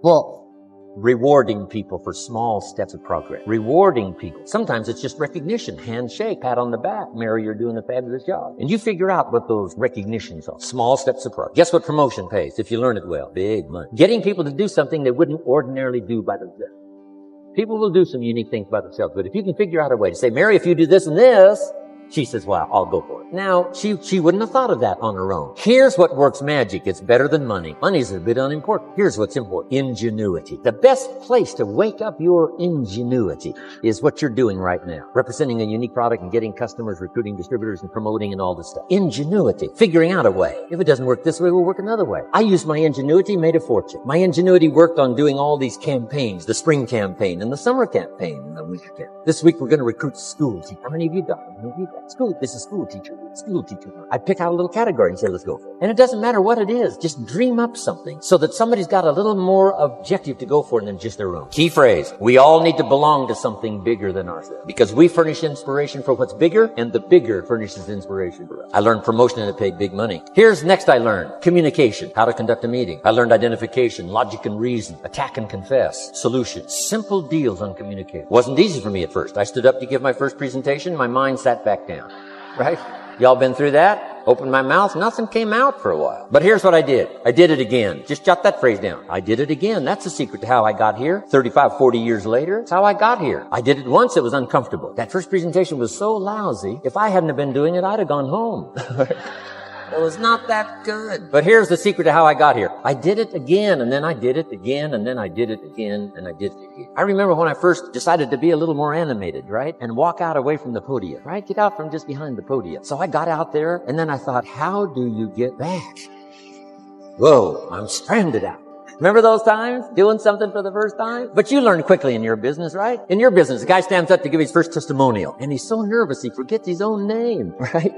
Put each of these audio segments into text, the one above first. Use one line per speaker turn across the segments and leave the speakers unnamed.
Well, rewarding people for small steps of progress. Rewarding people. Sometimes it's just recognition, handshake, pat on the back. Mary, you're doing a fabulous job. And you figure out what those recognitions are. Small steps of progress. Guess what promotion pays if you learn it well? Big money. Getting people to do something they wouldn't ordinarily do by themselves. People will do some unique things by themselves, but if you can figure out a way to say, Mary, if you do this and this, she says, wow, I'll go for it. Now, she wouldn't have thought of that on her own. Here's what works magic. It's better than money. Money's a bit unimportant. Here's what's important. Ingenuity. The best place to wake up your ingenuity is what you're doing right now. Representing a unique product and getting customers, recruiting distributors, and promoting and all this stuff. Ingenuity. Figuring out a way. If it doesn't work this way, we'll work another way. I used my ingenuity, made a fortune. My ingenuity worked on doing all these campaigns, the spring campaign and the summer campaign and the winter campaign. This week, we're going to recruit school teachers. How many of you got it? How many of you got it? School, this is school teacher. I'd pick out a little category and say, let's go for it. And it doesn't matter what it is. Just dream up something so that somebody's got a little more objective to go for than just their own. Key phrase. We all need to belong to something bigger than ourselves because we furnish inspiration for what's bigger and the bigger furnishes inspiration for us. I learned promotion and it paid big money. Here's next I learned. Communication. How to conduct a meeting. I learned identification, logic and reason, attack and confess, solution. Simple deals on communication. Wasn't easy for me at first. I stood up to give my first presentation. My mind sat back down. Right? Y'all been through that? Opened my mouth, nothing came out for a while. But here's what I did. I did it again. Just jot that phrase down. I did it again. That's the secret to how I got here. 35, 40 years later, it's how I got here. I did it once, it was uncomfortable. That first presentation was so lousy, if I hadn't have been doing it, I'd have gone home. It was not that good. But here's the secret to how I got here. I did it again, and then I did it again, and then I did it again, and I did it again. I remember when I first decided to be a little more animated, right? And walk out away from the podium, right? Get out from just behind the podium. So I got out there, and then I thought, how do you get back? Whoa, I'm stranded out. Remember those times? Doing something for the first time? But you learn quickly in your business, right? In your business, the guy stands up to give his first testimonial. And he's so nervous, he forgets his own name, right?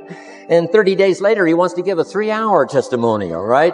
And 30 days later, he wants to give a 3-hour testimonial, right?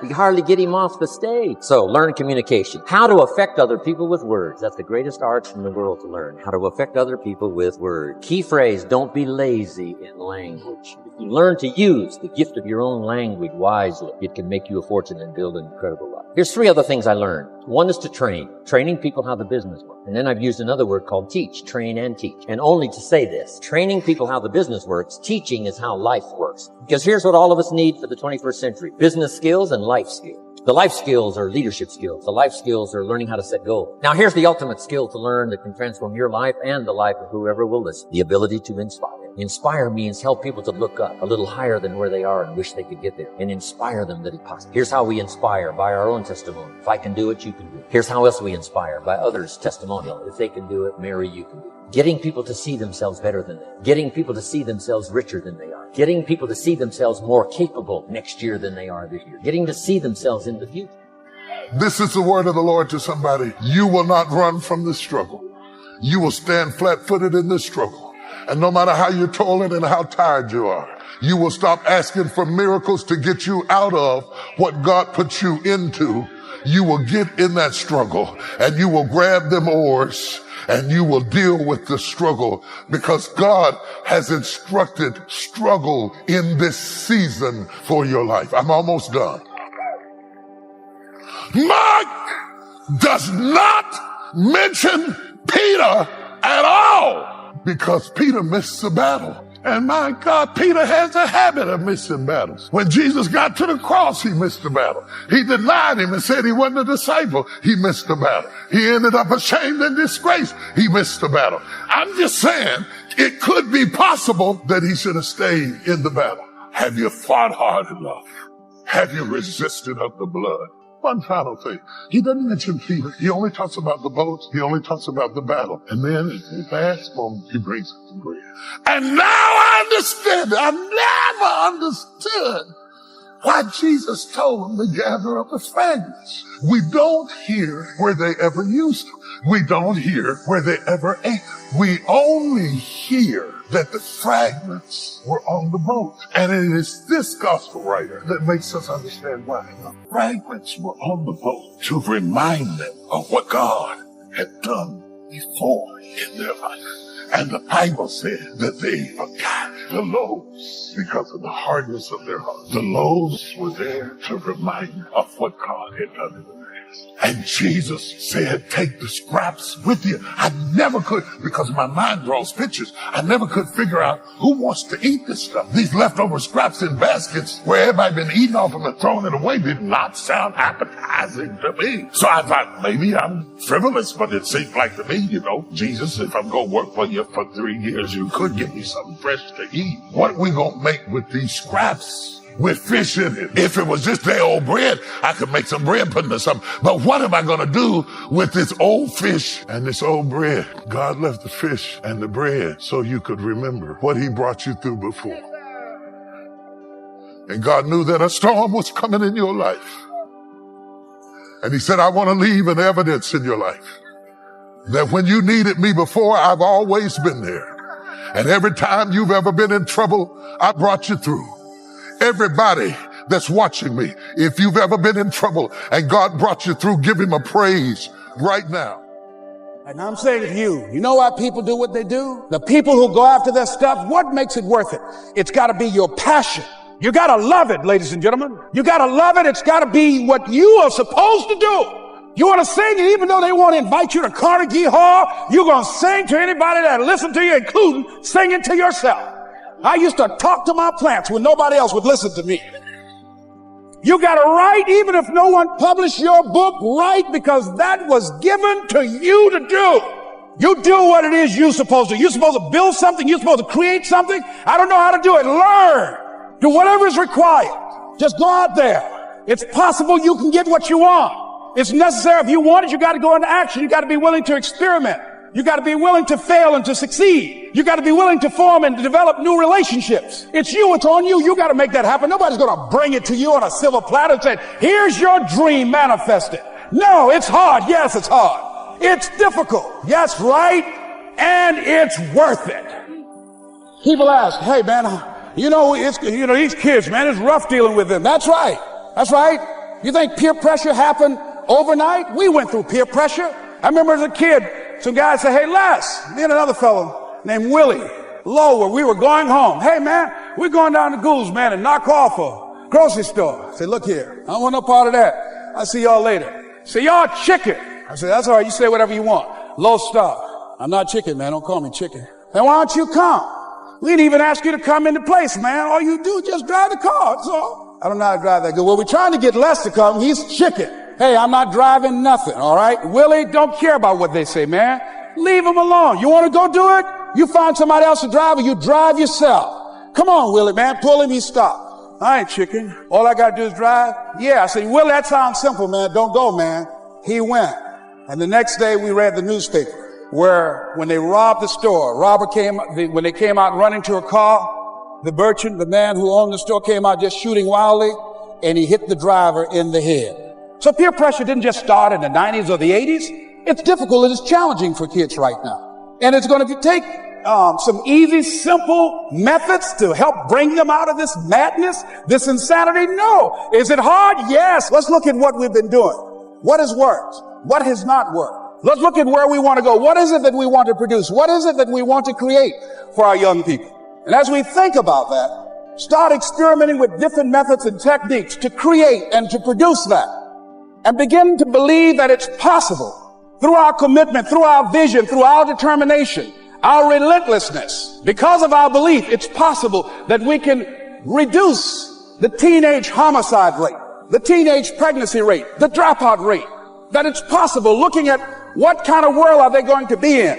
You hardly get him off the stage. So learn communication. How to affect other people with words. That's the greatest art in the world to learn. How to affect other people with words. Key phrase, don't be lazy in language. If you learn to use the gift of your own language wisely, it can make you a fortune and build an incredible life. Here's 3 other things I learned. One is to train. Training people how the business works. And then I've used another word called teach. Train and teach. And only to say this. Training people how the business works. Teaching is how life works. Because here's what all of us need for the 21st century. Business skills and life skills. The life skills are leadership skills. The life skills are learning how to set goals. Now here's the ultimate skill to learn that can transform your life and the life of whoever will listen. The ability to inspire. Inspire means help people to look up a little higher than where they are and wish they could get there. And inspire them that it's possible. Here's how we inspire, by our own testimony. If I can do it, you can do it. Here's how else we inspire, by others' testimonial. If they can do it, Mary, you can do it. Getting people to see themselves better than they are. Getting people to see themselves richer than they are. Getting people to see themselves more capable next year than they are this year. Getting to see themselves in the future.
This is the word of the Lord to somebody. You will not run from the struggle. You will stand flat-footed in the struggle. And no matter how you're toiling and how tired you are, you will stop asking for miracles to get you out of what God put you into. You will get in that struggle and you will grab them oars and you will deal with the struggle because God has instructed struggle in this season for your life. I'm almost done. Mark does not mention Peter at all because Peter missed the battle. And my God, Peter has a habit of missing battles. When Jesus got to the cross, he missed the battle. He denied him and said he wasn't a disciple. He missed the battle. He ended up ashamed and disgraced. He missed the battle. I'm just saying, it could be possible that he should have stayed in the battle. Have you fought hard enough? Have you resisted of the blood? One final thing. He doesn't mention Peter. He only talks about the boats. He only talks about the battle. And then at the last moment, he brings up the bread. And now I understand. I never understood why Jesus told them to gather up the fragments. We don't hear where they ever used them. We don't hear where they ever ate. We only hear that the fragments were on the boat. And it is this gospel writer that makes us understand why. The fragments were on the boat to remind them of what God had done before in their life. And the Bible said that they forgot the loaves because of the hardness of their heart. The loaves were there to remind them of what God had done in the past. And Jesus said, take the scraps with you. I never could, because my mind draws pictures, I never could figure out who wants to eat this stuff. These leftover scraps in baskets where everybody been eating off them and throwing it away did not sound appetizing to me. So I thought, maybe I'm frivolous, but it seemed like to me, Jesus, if I'm going to work for you for 3 years, you could give me something fresh to eat. What we going to make with these scraps? With fish in it. If it was just their old bread, I could make some bread pudding or something. But what am I going to do with this old fish and this old bread? God left the fish and the bread so you could remember what he brought you through before. And God knew that a storm was coming in your life. And he said, I want to leave an evidence in your life that when you needed me before, I've always been there. And every time you've ever been in trouble, I brought you through. Everybody that's watching me, if you've ever been in trouble and God brought you through, give him a praise right now.
And I'm saying to you, you know why people do what they do? The people who go after their stuff, what makes it worth it? It's got to be your passion. You got to love it, ladies and gentlemen. You got to love it. It's got to be what you are supposed to do. You want to sing, and even though they won't invite you to Carnegie Hall, you're going to sing to anybody that listen to you, including singing to yourself. I used to talk to my plants when nobody else would listen to me. You got to write, even if no one published your book, write, because that was given to you to do. You do what it is you're supposed to. You're supposed to build something. You're supposed to create something. I don't know how to do it. Learn. Do whatever is required. Just go out there. It's possible you can get what you want. It's necessary. If you want it, you got to go into action. You got to be willing to experiment. You got to be willing to fail and to succeed. You got to be willing to form and to develop new relationships. It's you. It's on you. You got to make that happen. Nobody's going to bring it to you on a silver platter and say, here's your dream, manifest it. No, it's hard. Yes, it's hard. It's difficult. Yes, right. And it's worth it. People ask, hey, man, these kids, man, it's rough dealing with them. That's right. That's right. You think peer pressure happened overnight? We went through peer pressure. I remember as a kid, some guys said, hey, Les, me and another fellow named Willie Lower, we were going home. Hey, man, we're going down to Gould's, man, and knock off a grocery store. I said, look here, I don't want no part of that. I'll see y'all later. Say, y'all chicken. I said, that's all right, you say whatever you want. Low stop. I'm not chicken, man, don't call me chicken. Then why don't you come? We didn't even ask you to come into place, man. All you do is just drive the car, that's all. I don't know how to drive that good. Well, we're trying to get Les to come. He's chicken. Hey, I'm not driving nothing, all right? Willie, don't care about what they say, man. Leave him alone. You want to go do it? You find somebody else to drive, or you drive yourself. Come on, Willie, man. Pull him, he stopped. I ain't chicken. All I got to do is drive? Yeah. I said, Willie, that sounds simple, man. Don't go, man. He went. And the next day, we read the newspaper where when they robbed the store, when they came out running to a car, the merchant, the man who owned the store, came out just shooting wildly, and he hit the driver in the head. So peer pressure didn't just start in the 90s or the 80s. It's difficult. It is challenging for kids right now. And it's going to take some easy, simple methods to help bring them out of this madness, this insanity. No. Is it hard? Yes. Let's look at what we've been doing. What has worked? What has not worked? Let's look at where we want to go. What is it that we want to produce? What is it that we want to create for our young people? And as we think about that, start experimenting with different methods and techniques to create and to produce that. And begin to believe that it's possible through our commitment, through our vision, through our determination, our relentlessness. Because of our belief, it's possible that we can reduce the teenage homicide rate, the teenage pregnancy rate, the dropout rate. That it's possible, looking at what kind of world are they going to be in.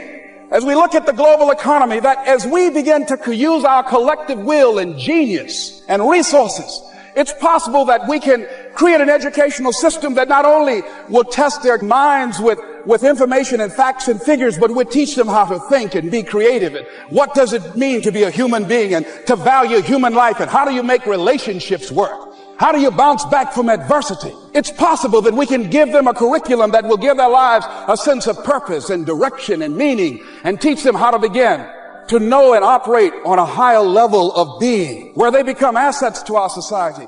As we look at the global economy, that as we begin to use our collective will and genius and resources, it's possible that we can create an educational system that not only will test their minds with information and facts and figures, but will teach them how to think and be creative. And what does it mean to be a human being and to value human life? And how do you make relationships work? How do you bounce back from adversity? It's possible that we can give them a curriculum that will give their lives a sense of purpose and direction and meaning, and teach them how to begin to know and operate on a higher level of being, where they become assets to our society.